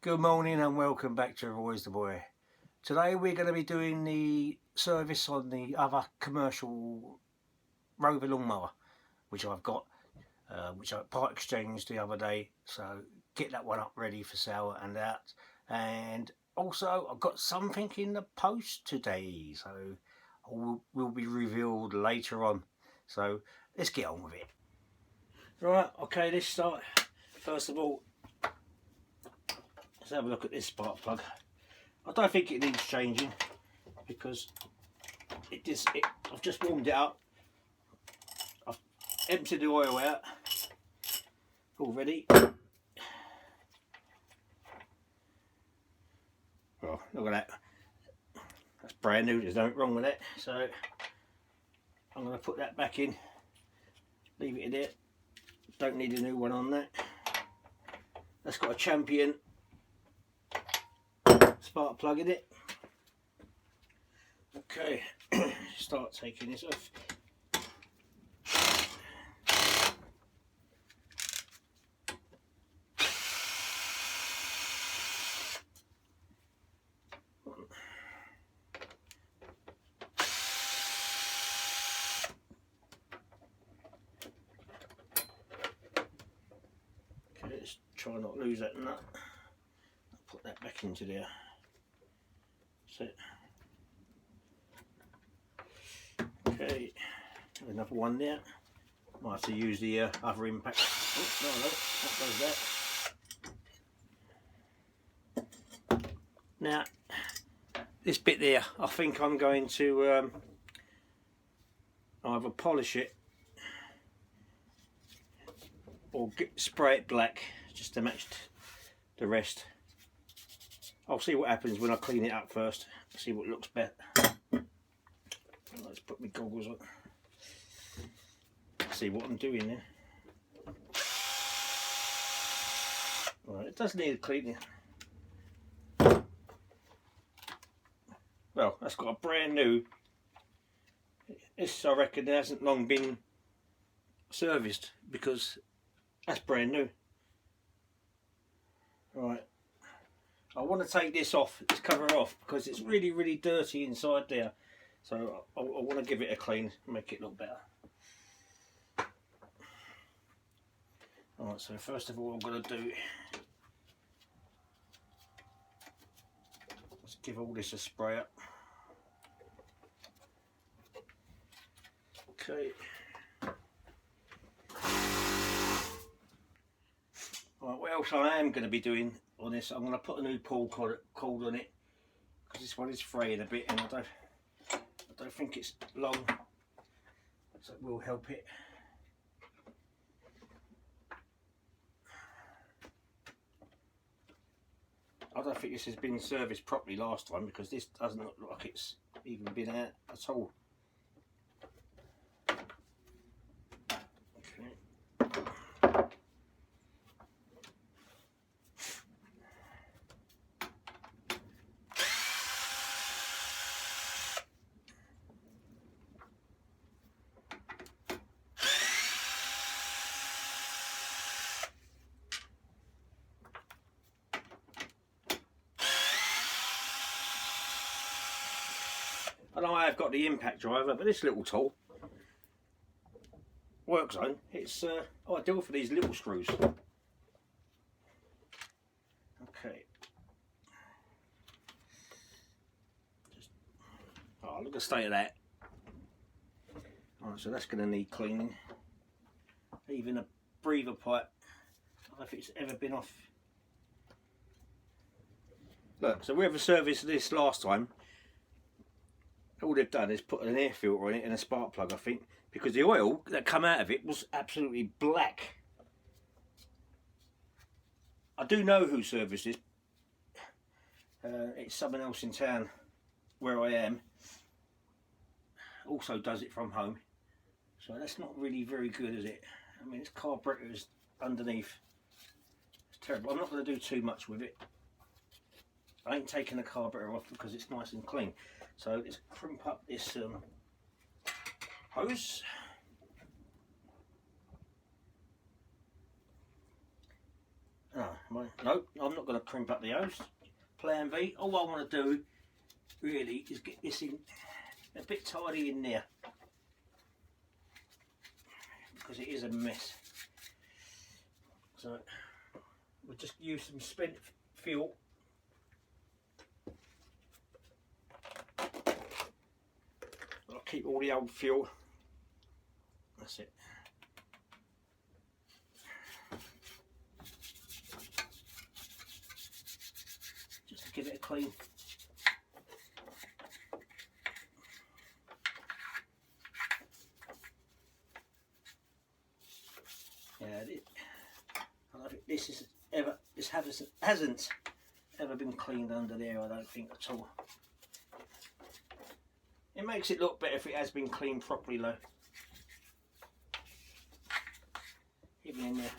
Good morning and welcome back to Roy's the Boy. Today we're going to be doing the service on the other commercial Rover lawnmower, which I've got, which I part exchanged the other day. So get that one up ready for sale and that. And also I've got something in the post today, so will be revealed later on. So let's get on with it. Right, okay, let's start. First of all, let's have a look at this spark plug. I don't think it needs changing because I've just warmed it up. I've emptied the oil out already. Oh, look at that. That's brand new, there's nothing wrong with it. So I'm going to put that back in, leave it in there. Don't need a new one on that. That's got a Champion spark plug in it. Okay, start taking this off. Okay, let's try not to lose that nut. I'll put that back into there. Okay, another one there. Might have to use the other impact. Oh, no, that does that. Now, this bit there, I think I'm going to either polish it or spray it black just to match the rest. I'll see what happens when I clean it up first, see what looks better. Let's put my goggles on, see what I'm doing there. Right, it does need cleaning. Well, that's got a brand new. This, I reckon, hasn't long been serviced because that's brand new. Right. I want to take this off, this cover off, because it's really dirty inside there. So I want to give it a clean, make it look better. Alright, so first of all I'm going to do is give all this a spray up. Okay. Right, what else I am going to be doing on this, I'm going to put a new pull cord on it, because this one is fraying a bit and I don't think it's long, so it will help it. I don't think this has been serviced properly last time because this doesn't look like it's even been out at all. And I have got the impact driver, but this little tool works on. It's ideal for these little screws. Okay. Oh, look at the state of that. Alright, so that's going to need cleaning. Even a breather pipe. I don't know if it's ever been off. Look, so we ever serviced this last time. All they've done is put an air filter on it and a spark plug, I think, because the oil that come out of it was absolutely black. I do know who serviced this. It's someone else in town where I am. Also does it from home. So that's not really very good, is it? I mean, its carburetor is underneath. It's terrible. I'm not going to do too much with it. I ain't taking the carburetor off because it's nice and clean. So let's crimp up this hose. Oh, my no, I'm not going to crimp up the hose. Plan B, all I want to do really is get this in a bit tidy in there, because it is a mess. So we'll just use some spent fuel. I'll keep all the old fuel. That's it. Just to give it a clean. Yeah, I don't think this hasn't ever been cleaned under there, I don't think at all. It makes it look better if it has been cleaned properly though. Even in there.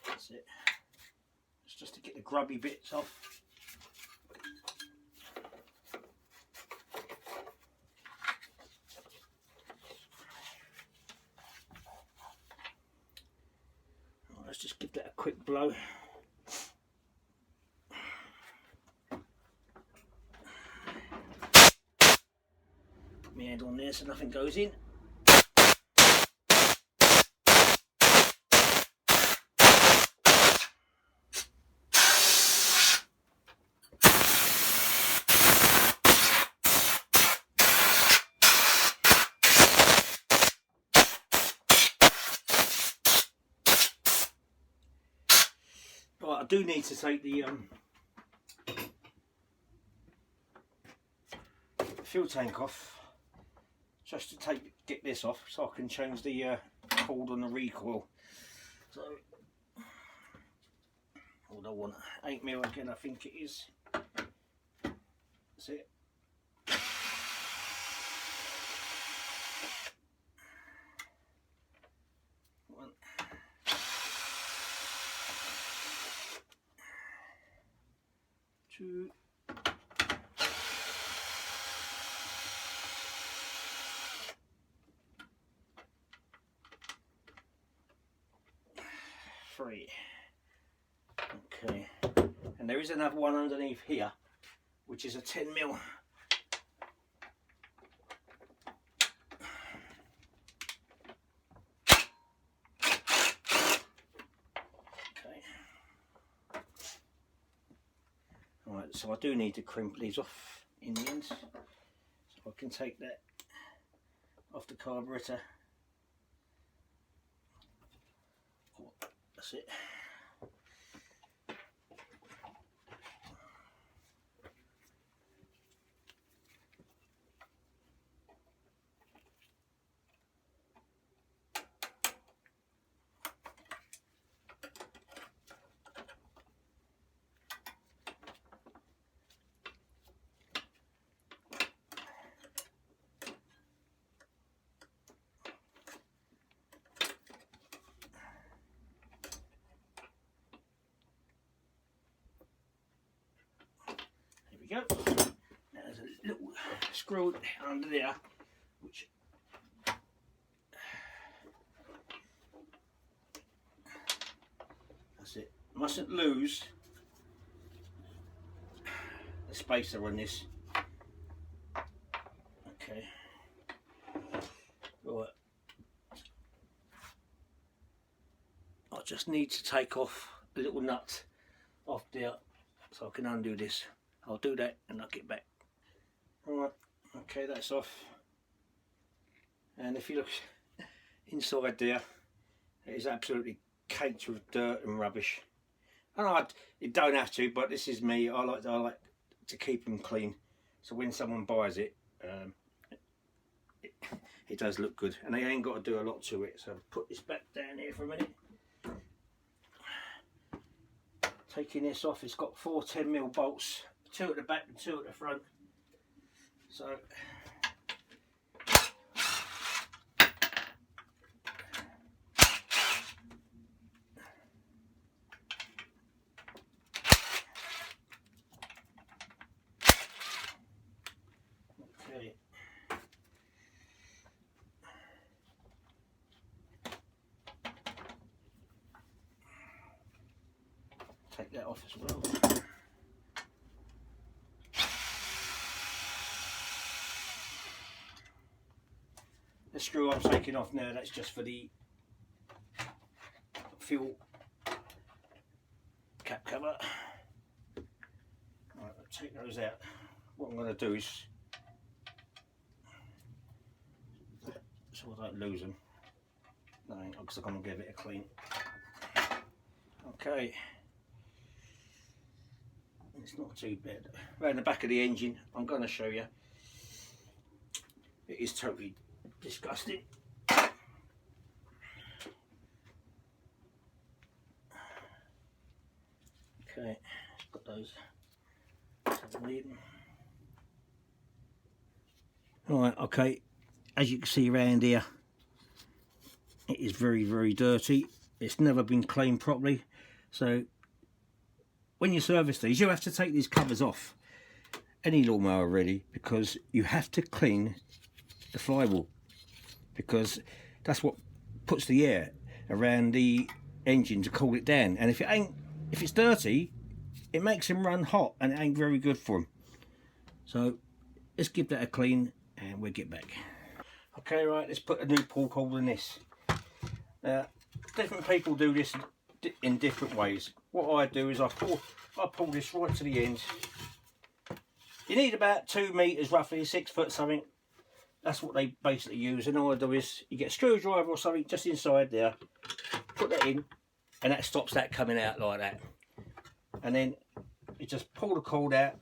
That's it. It's just to get the grubby bits off. Let's just give that a quick blow. Put my hand on there so nothing goes in. Right, I do need to take the fuel tank off, just to get this off so I can change the cord on the recoil. So hold on, 8mm again, I think it is. That's it. One. 2. 3. Okay, and there is another one underneath here, which is a 10mm. Okay. Alright, so I do need to crimp these off in the end, so I can take that off the carburetor. That's it. Go. There's a little screw under there, which that's it. Mustn't lose the spacer on this. Okay. Right. I just need to take off a little nut off there so I can undo this. I'll do that and I'll get back. Alright, okay, that's off. And if you look inside there, it is absolutely caked with dirt and rubbish. And you don't have to, but this is me. I like to keep them clean. So when someone buys it, it does look good. And they ain't got to do a lot to it. So I'll put this back down here for a minute. Taking this off, it's got 4 10mm bolts. 2 at the back and 2 at the front. So Okay. Take that off as well. The screw I'm taking off now, that's just for the fuel cap cover. Right, I'll take those out. What I'm going to do is, so I don't lose them, no, because I'm going to give it a clean. Okay, it's not too bad. Around the back of the engine, I'm going to show you. It is totally disgusting. Okay, let's put those. Right, okay, as you can see around here, it is very, very dirty. It's never been cleaned properly. So when you service these, you have to take these covers off. Any lawnmower really, because you have to clean the flywheel, because that's what puts the air around the engine to cool it down. And if it's dirty, it makes them run hot, and it ain't very good for them. So let's give that a clean and we'll get back. Okay, right, let's put a new pull cord in this. Now, different people do this in different ways. What I do is I pull this right to the end. You need about 2 meters, roughly 6 foot something. That's what they basically use. And all I do is you get a screwdriver or something just inside there, put that in, and that stops that coming out like that. And then you just pull the cord out,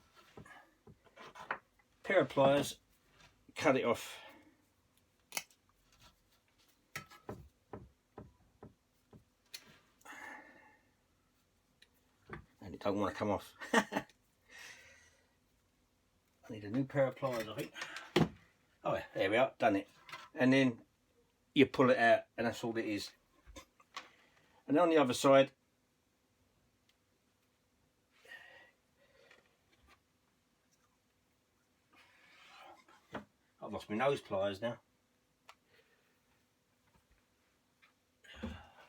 pair of pliers, cut it off. And it don't want to come off. I need a new pair of pliers, I think. Oh, there we are, done it. And then you pull it out, and that's all it is. And on the other side, I've lost my nose pliers now.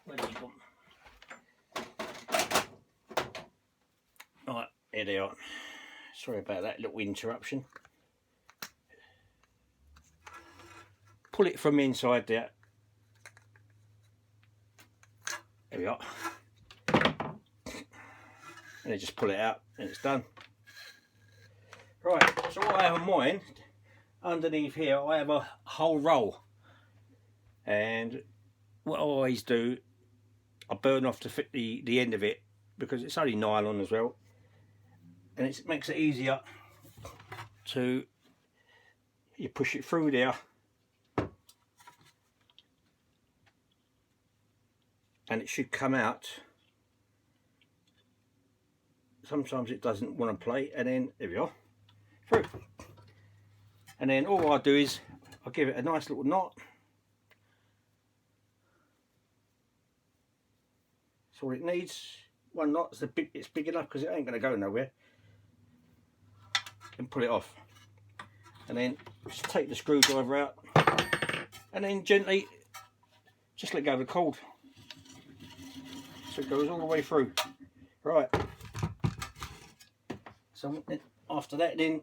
Where did you put them? Right, here they are. Sorry about that little interruption. Pull it from inside there. There we are. And then just pull it out and it's done. Right, so what I have on mine, underneath here, I have a whole roll. And what I always do, I burn off the end of it, because it's only nylon as well. And it makes it easier to, you push it through there. And it should come out. Sometimes it doesn't want to play, and then there we are, through. And then all I do is I give it a nice little knot. That's all it needs. One knot. It's big enough because it ain't going to go nowhere. And pull it off. And then just take the screwdriver out, and then gently just let go of the cord. So it goes all the way through. Right. So after that, then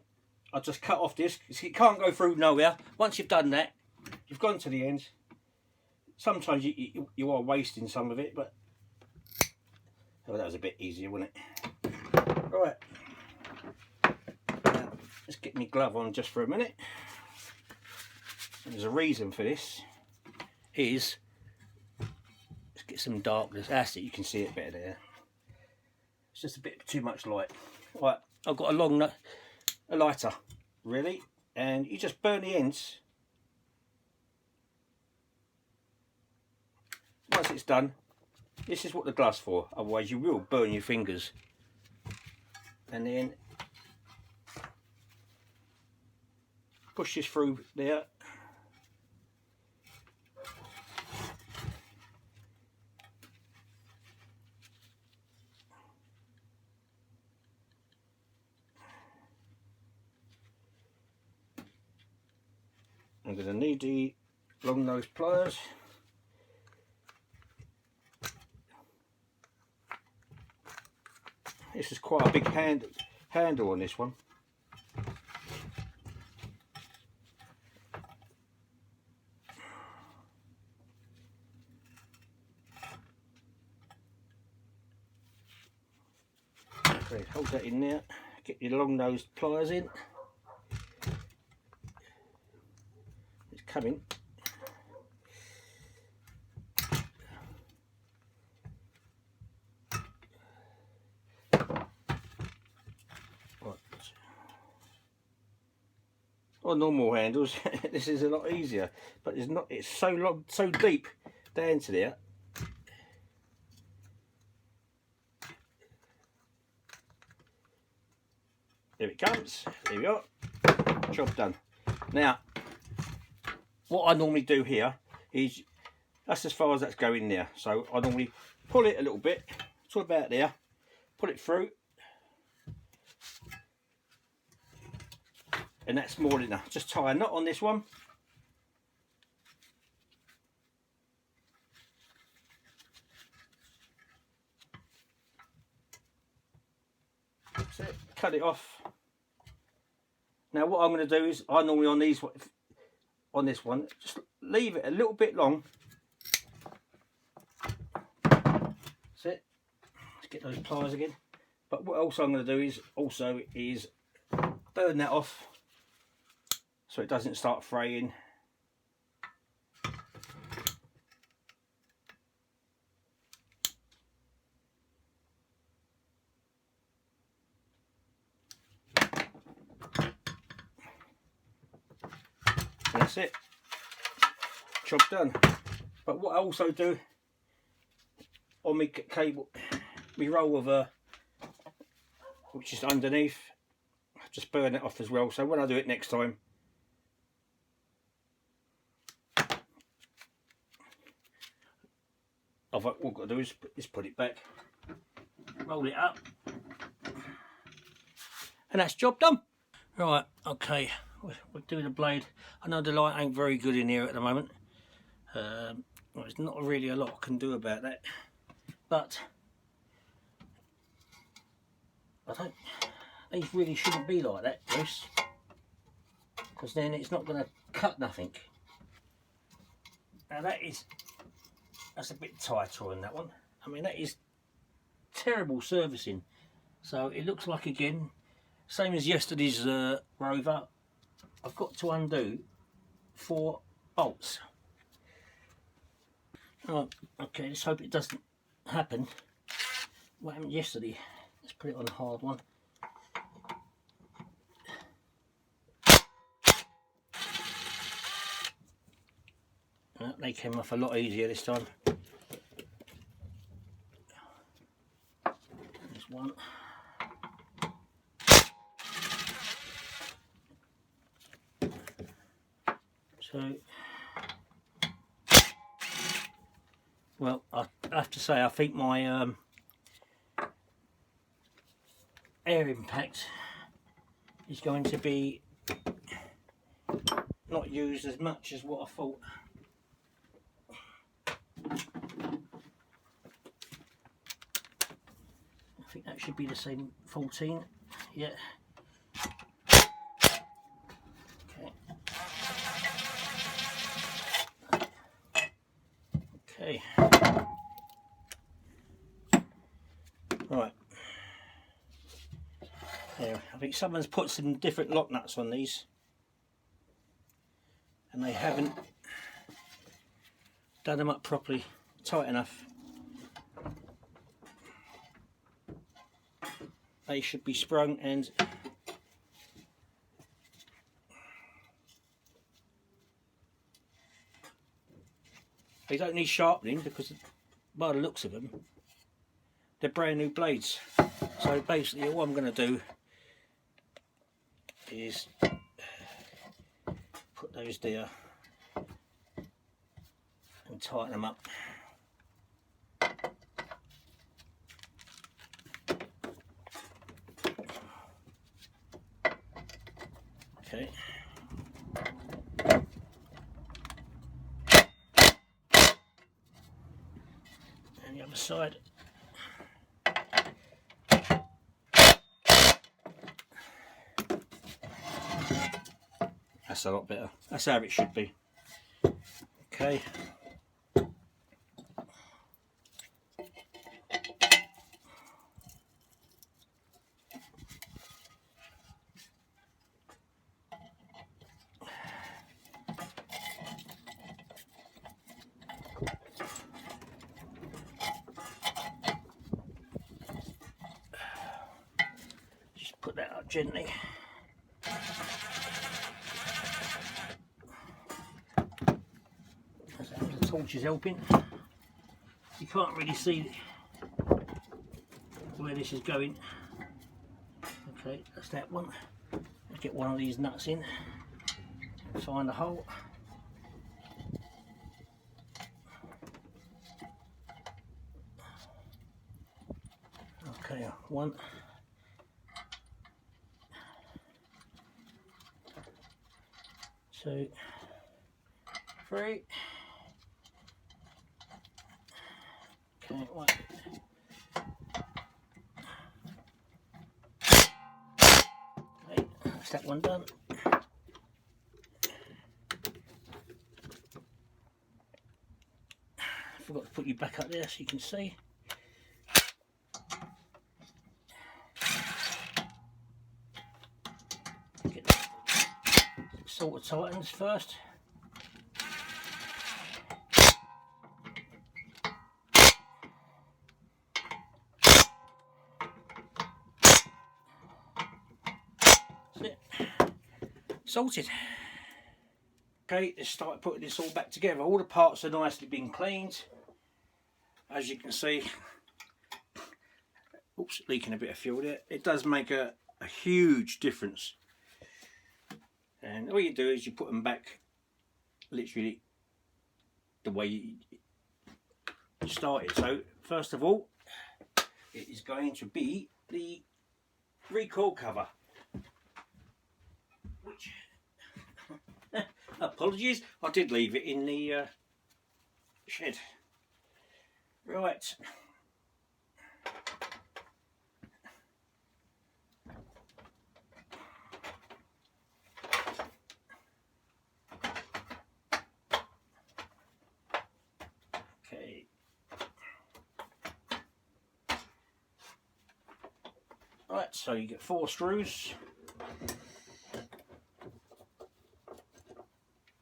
I just cut off this. It can't go through nowhere. Once you've done that, you've gone to the end. Sometimes you are wasting some of it, but oh, that was a bit easier, wasn't it? Right. Now, let's get my glove on just for a minute. And there's a reason for this. Is let's get some darkness. That's it. You can see it better there. It's just a bit too much light. Right. I've got a lighter, really, and you just burn the ends. Once it's done, this is what the glove's for, otherwise you will burn your fingers. And then push this through there. I'm going to need the long nose pliers. This is quite a big handle on this one. Okay, hold that in there. Get your long nosed pliers in. It's coming. On normal handles this is a lot easier, but it's not. It's so long, so deep down to there. There it comes. There we are. Job done. Now, what I normally do here is, that's as far as that's going there. So I normally pull it a little bit to about there, pull it through, and that's more than enough. Just tie a knot on this one. That's it. Cut it off. Now what I'm going to do is, I normally on this one, just leave it a little bit long. That's it. Let's get those pliers again. But what else I'm going to do is burn that off so it doesn't start fraying. And that's it. Job done. But what I also do on my cable, my Rover, which is underneath, just burn it off as well. So when I do it next time, what I've got to do is put it back, roll it up, and that's job done. Right, okay, we're doing the blade. I know the light ain't very good in here at the moment. Well, there's not really a lot I can do about that, but I don't. These really shouldn't be like that, Bruce, because then it's not going to cut nothing. Now that's a bit tighter on that one. I mean, that is terrible servicing. So it looks like, again, same as yesterday's Rover, I've got to undo 4 bolts. Oh, okay, let's hope it doesn't happen what happened yesterday. Let's put it on a hard one. They came off a lot easier this time. There's one. So, well, I have to say, I think my air impact is going to be not used as much as what I thought. I think that should be the same 14. Yeah. Okay. Right. There. I think someone's put some different lock nuts on these, and they haven't done them up properly, tight enough. They should be sprung, and they don't need sharpening because, by the looks of them, they're brand new blades. So basically what I'm going to do is put those there and tighten them up. Okay. other side. That's a lot better. That's how it should be. Okay. Just put that up gently. The torch is helping. You can't really see where this is going. Okay, that's that one. Let's get one of these nuts in. Find the hole. Okay, 1, 2, 3. Okay, 1. Okay, that's that one done. Forgot to put you back up there so you can see. Get the sort of tightens first. That's it. Sorted. Okay, let's start putting this all back together. All the parts are nicely been cleaned. As you can see, oops, leaking a bit of fuel there. It does make a huge difference. And all you do is you put them back literally the way you started. So first of all, it is going to be the recoil cover, which apologies, I did leave it in the shed. Right. Okay. Right, so you get 4 screws.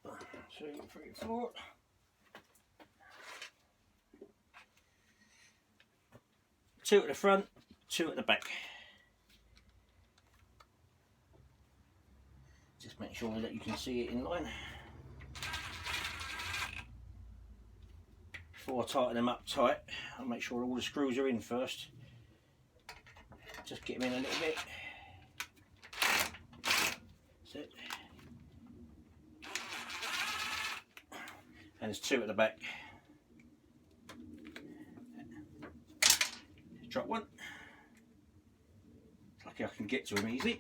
1, 2, 3, 4. Two at the front, 2 at the back. Just make sure that you can see it in line. Before I tighten them up tight, I'll make sure all the screws are in first. Just get them in a little bit. That's it. And there's 2 at the back. Drop 1. Lucky I can get to them easy.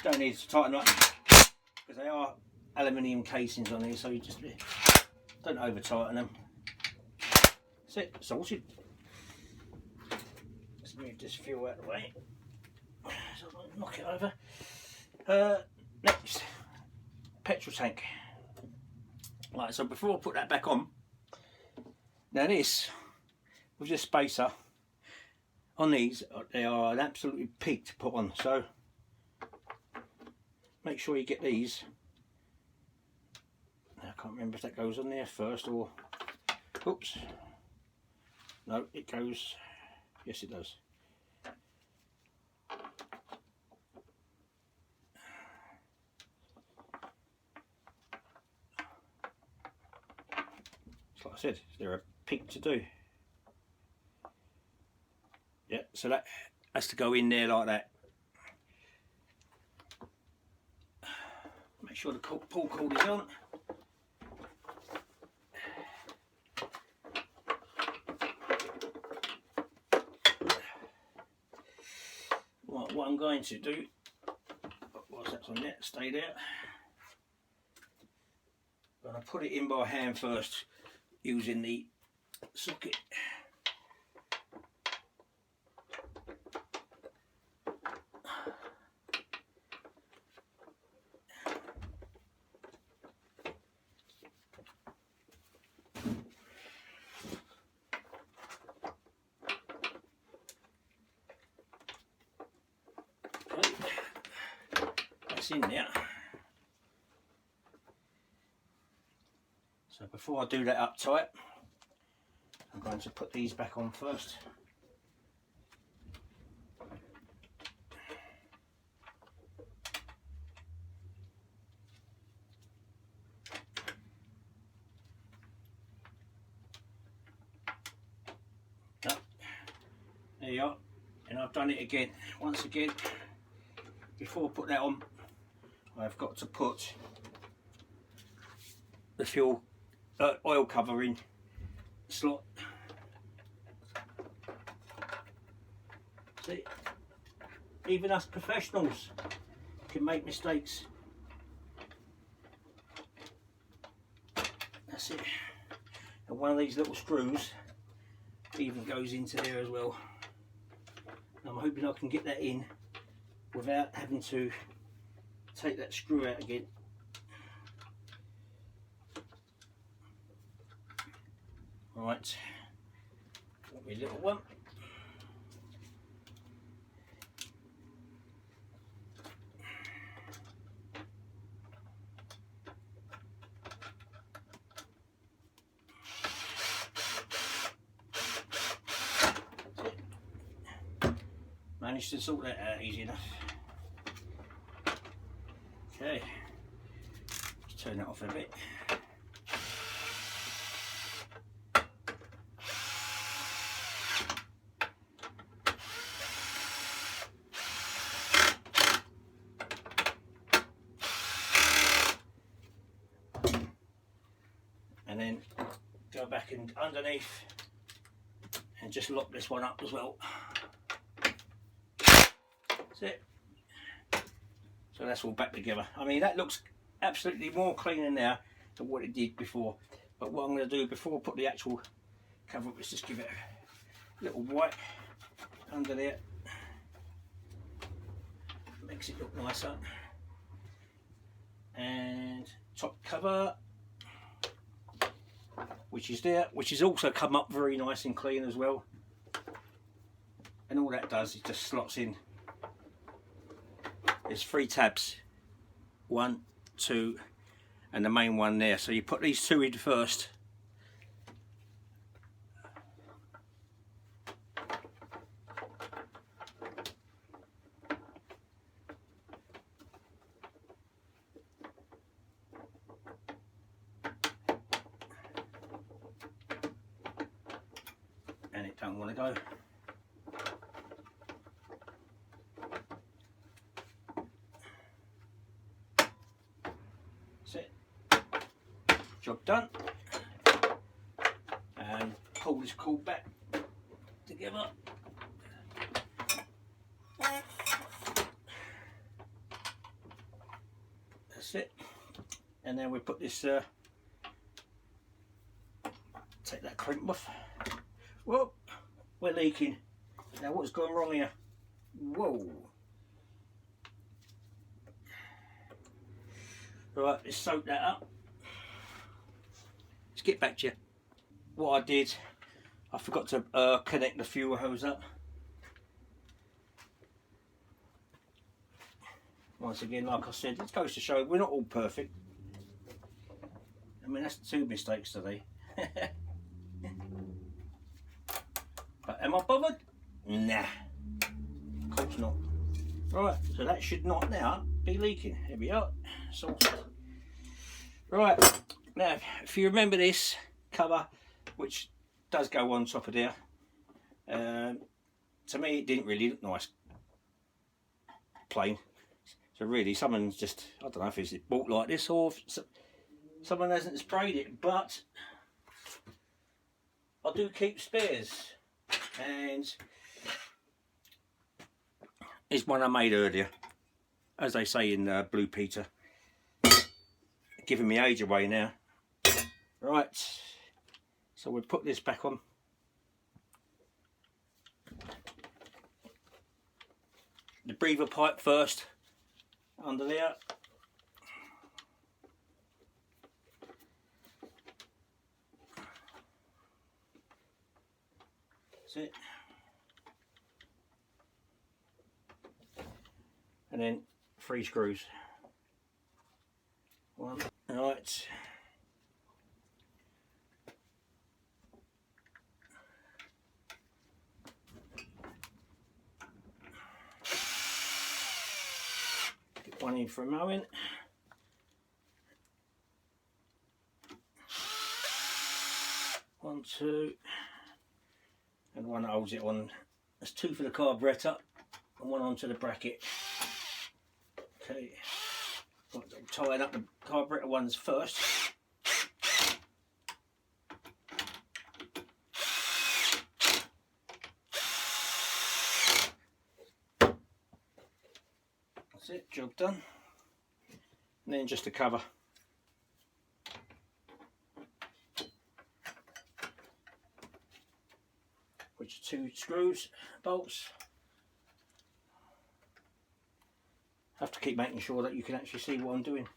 Don't need to tighten up because they are aluminium casings on these, so you just don't over tighten them. That's it, sorted. Let's move this fuel out of the way so I don't knock it over. Next, petrol tank. Right, so before I put that back on, now this, with this spacer on these, they are an absolutely pig to put on, so make sure you get these. Now, I can't remember if that goes on there first or, oops, no, it goes, yes it does. Like I said, they're a pig to do. Yeah, so that has to go in there like that. Make sure the pull cord is on. I'm going to do, what's that on there? Stay there. I'm going to put it in by hand first using the socket. In there. So before I do that up tight, I'm going to put these back on first. Oh, there you are, and I've done it again. Once again, before I put that on, I've got to put the fuel oil cover in slot. See, even us professionals can make mistakes. That's it. And one of these little screws even goes into there as well. And I'm hoping I can get that in without having to take that screw out again. Right, got my little one. Managed to sort that out easy enough. Okay, let's turn that off a bit. And then go back and underneath and just lock this one up as well. That's it. So that's all back together. I mean, that looks absolutely more cleaner now than what it did before. But what I'm going to do before I put the actual cover up is just give it a little wipe under there. Makes it look nicer. And top cover, which is there, which has also come up very nice and clean as well. And all that does is just slots in. There's 3 tabs, 1, 2, and the main one there. So you put these 2 in first. And it don't want to go. That's it. Job done. And pull this cord back together. That's it. And then we put this, take that crimp off. Whoa, we're leaking. Now what's gone wrong here? Whoa. Right, let's soak that up. Let's get back to you. What I did, I forgot to connect the fuel hose up. Once again, like I said, it goes to show we're not all perfect. I mean, that's 2 mistakes today. But am I bothered? Nah, of course not. Right, so that should not now be leaking. Here we are, sorted. Right, now if you remember this cover, which does go on top of there, to me it didn't really look nice, plain. So really someone's just, I don't know if it's bought like this or if someone hasn't sprayed it, but I do keep spares. And is one I made earlier, as they say in Blue Peter. Giving me age away now. Right, so we'll put this back on. The breather pipe first, under there. That's it. And then 3 screws. 1, right. Get 1 in for a mowing. One, 2, and 1 that holds it on. There's 2 for the carburetor and 1 onto the bracket. Okay, I'm tying up the carburetor ones first. That's it, job done. And then just a cover. Which are 2 screws, bolts. Have to keep making sure that you can actually see what I'm doing.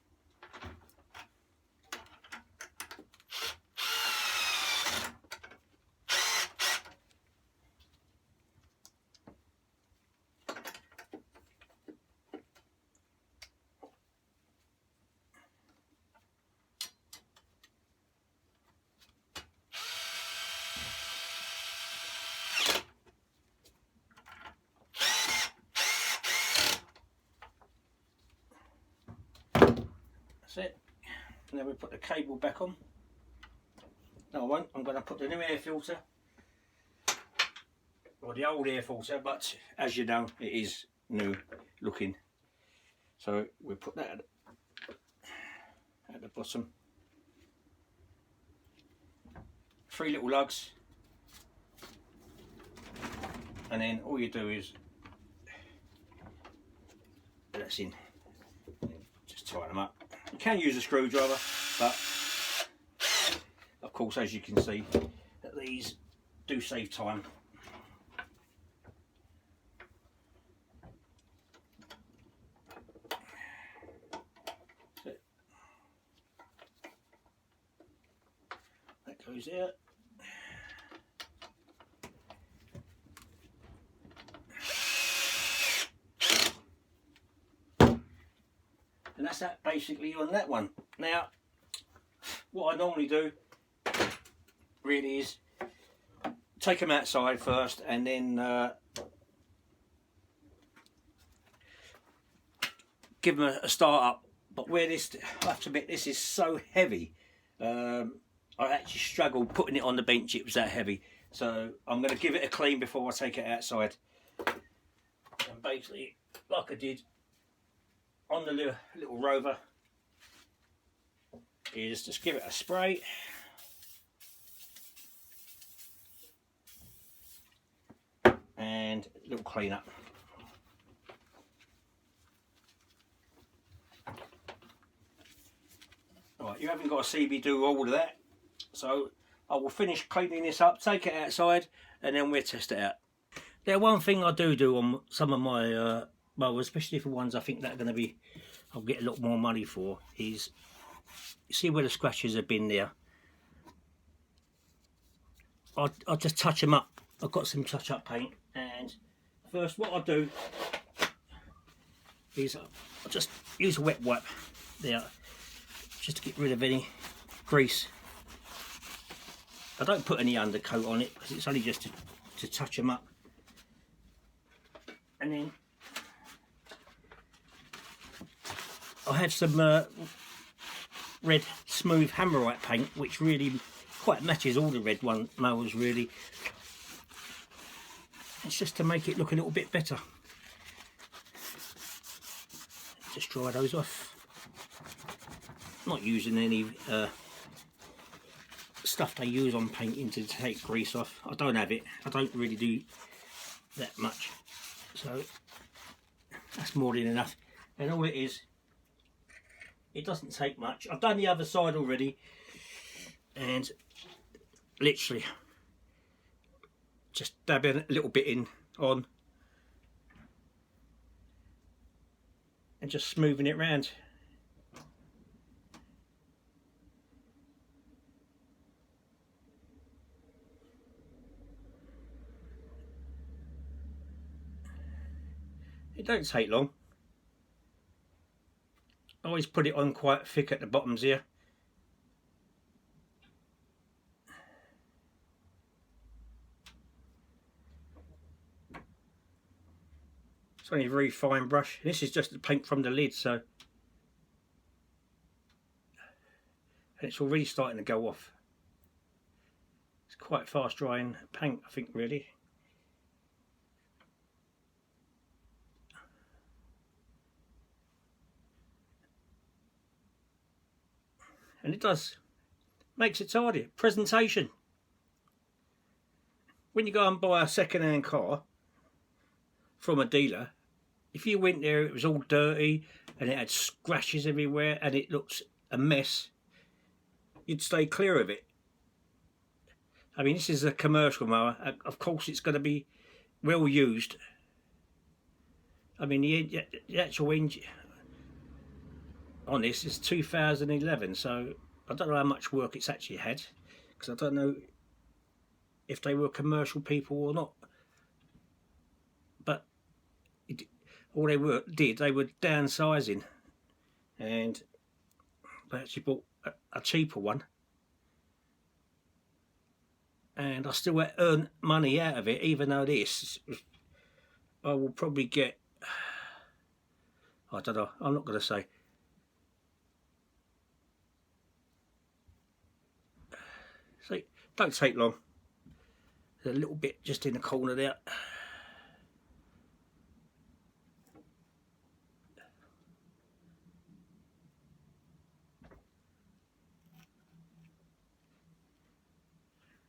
That's it. And then we put the cable back on. No, I won't. I'm going to put the new air filter, or the old air filter, but as you know, it is new looking. So we'll put that at the bottom. 3 little lugs, and then all you do is that's in. Just tighten them up. You can use a screwdriver, but of course, as you can see, that these do save time. That goes there. And that's that basically on that one. Now, what I normally do really is take them outside first, and then give them a start up. But where this, I have to admit, this is so heavy. I actually struggled putting it on the bench. It was that heavy. So I'm going to give it a clean before I take it outside. And basically, like I did on the little Rover, is just give it a spray. And a little clean up. Right, you haven't got to see me do all of that, so I will finish cleaning this up, take it outside, and then we'll test it out. Now, one thing I do on some of my mowers, especially for ones I think that are going to be, I'll get a lot more money for, is you see where the scratches have been there. I'll just touch them up. I've got some touch-up paint, and first what I'll do is I'll just use a wet wipe there, just to get rid of any grease. I don't put any undercoat on it because it's only just to touch them up. And then I have some red smooth hammerite paint, which really quite matches all the red mowers really. It's just to make it look a little bit better. Just dry those off. Not using any stuff they use on painting to take grease off. I don't have it. I don't really do that much. So That's more than enough. And all it is, it doesn't take much. I've done the other side already, and literally just dabbing a little bit on and just smoothing it round. It don't take long. I always put it on quite thick at the bottoms here. It's only a very fine brush. This is just the paint from the lid, so, and it's already starting to go off. It's quite fast drying paint, I think, really. And it does, makes it tidy. Presentation. When you go and buy a second-hand car from a dealer, if you went there, it was all dirty and it had scratches everywhere and it looks a mess, you'd stay clear of it. I mean, this is a commercial mower. Of course, it's going to be well used. I mean, the actual engine on this is 2011, so I don't know how much work it's actually had, because I don't know if they were commercial people or not. But all they were downsizing, and they actually bought a cheaper one, and I still earn money out of it, even though this I will probably get, I don't know, I'm not going to say. See, don't take long. There's a little bit just in the corner there.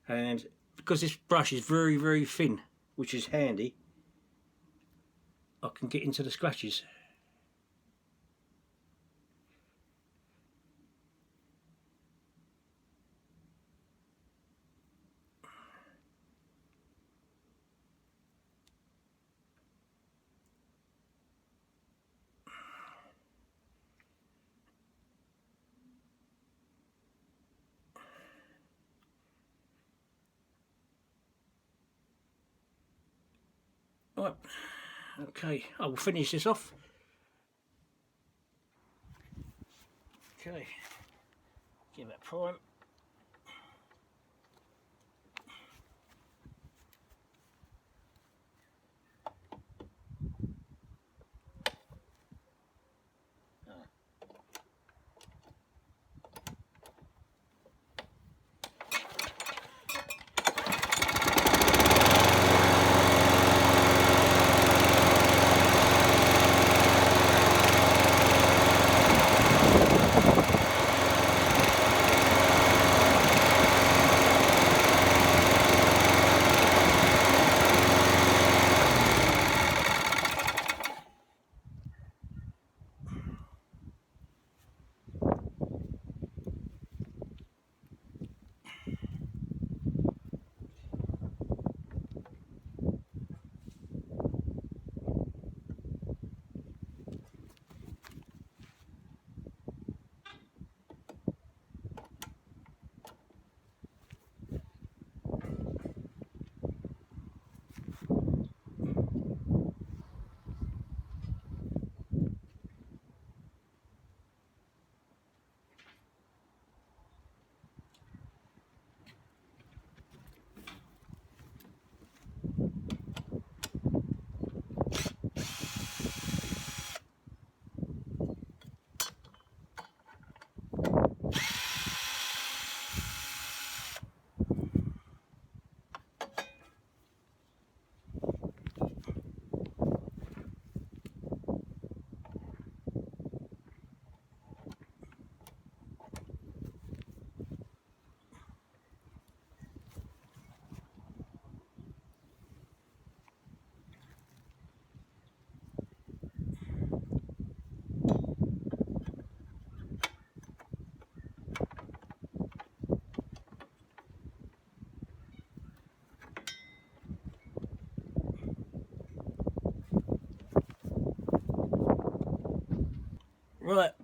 And because this brush is very, very thin, which is handy, I can get into the scratches. Right, okay, I will finish this off. Okay, give it a prime.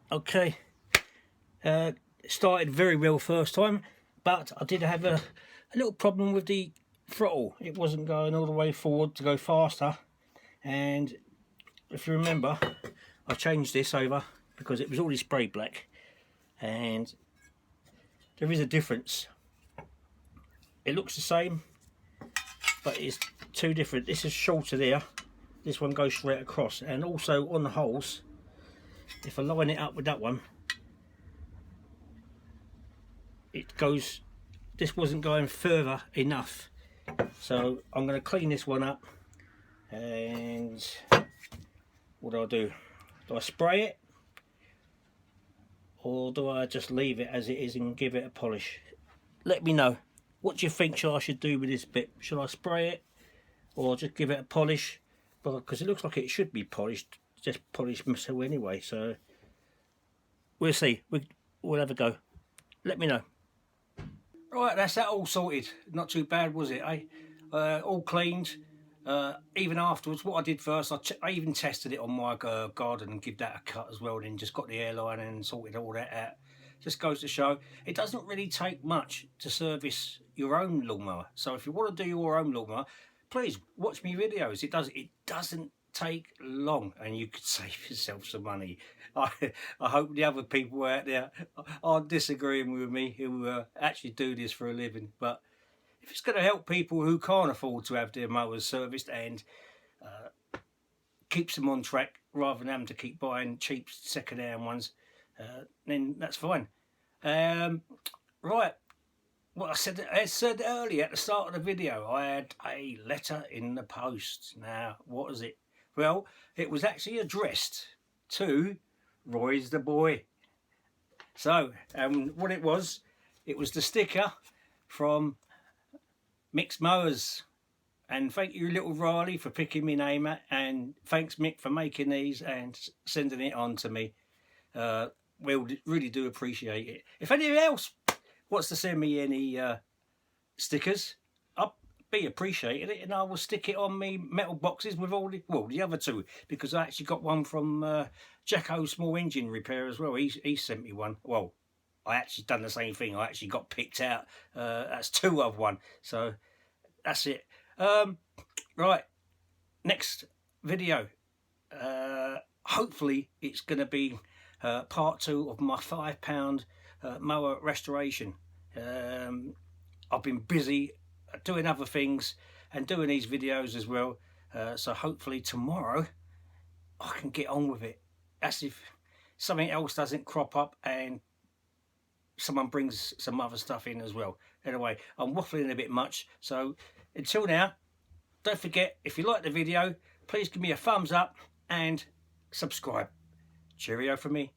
Okay, it started very well first time, but I did have a little problem with the throttle. It wasn't going all the way forward to go faster, and if you remember, I changed this over because it was already spray black, and there is a difference. It looks the same, but it's two different. This is shorter there, this one goes straight across, and also on the holes, if I line it up with that one, it goes, this wasn't going further enough. So I'm going to clean this one up, and what do? Do I spray it, or do I just leave it as it is and give it a polish? Let me know. What do you think I should do with this bit? Should I spray it or just give it a polish? Because it looks like it should be polished, just polished metal anyway. So we'll see. We'll have a go. Let me know. Right, that's that all sorted. Not too bad, was it, eh? All cleaned. Even afterwards, what I did first, I even tested it on my garden and give that a cut as well, and then just got the airline and sorted all that out. Just goes to show, it doesn't really take much to service your own lawnmower. So if you want to do your own lawnmower, please watch me videos. It doesn't take long, and you could save yourself some money. I hope the other people out there aren't disagreeing with me who actually do this for a living. But if it's going to help people who can't afford to have their mowers serviced and keeps them on track rather than having to keep buying cheap second-hand ones, then that's fine. Right, well, I said earlier at the start of the video, I had a letter in the post. Now, what is it? Well, it was actually addressed to Roy's the boy. So, what it was the sticker from Mick's Mowers. And thank you, little Riley, for picking my name out, and thanks, Mick, for making these and sending it on to me. We'll really do appreciate it. If anyone else wants to send me any stickers, I'll be appreciated it, and I will stick it on me metal boxes with all the other two, because I actually got one from Jacko Small Engine Repair as well. He sent me one. Well, I actually done the same thing. I actually got picked out. That's two of one. So that's it. Right, next video. Hopefully it's going to be part 2 of my £5 mower restoration. I've been busy doing other things and doing these videos as well, so hopefully tomorrow I can get on with it. That's if something else doesn't crop up and someone brings some other stuff in as well. Anyway, I'm waffling a bit much, so until now, don't forget, if you like the video, please give me a thumbs up and subscribe. Cheerio from me.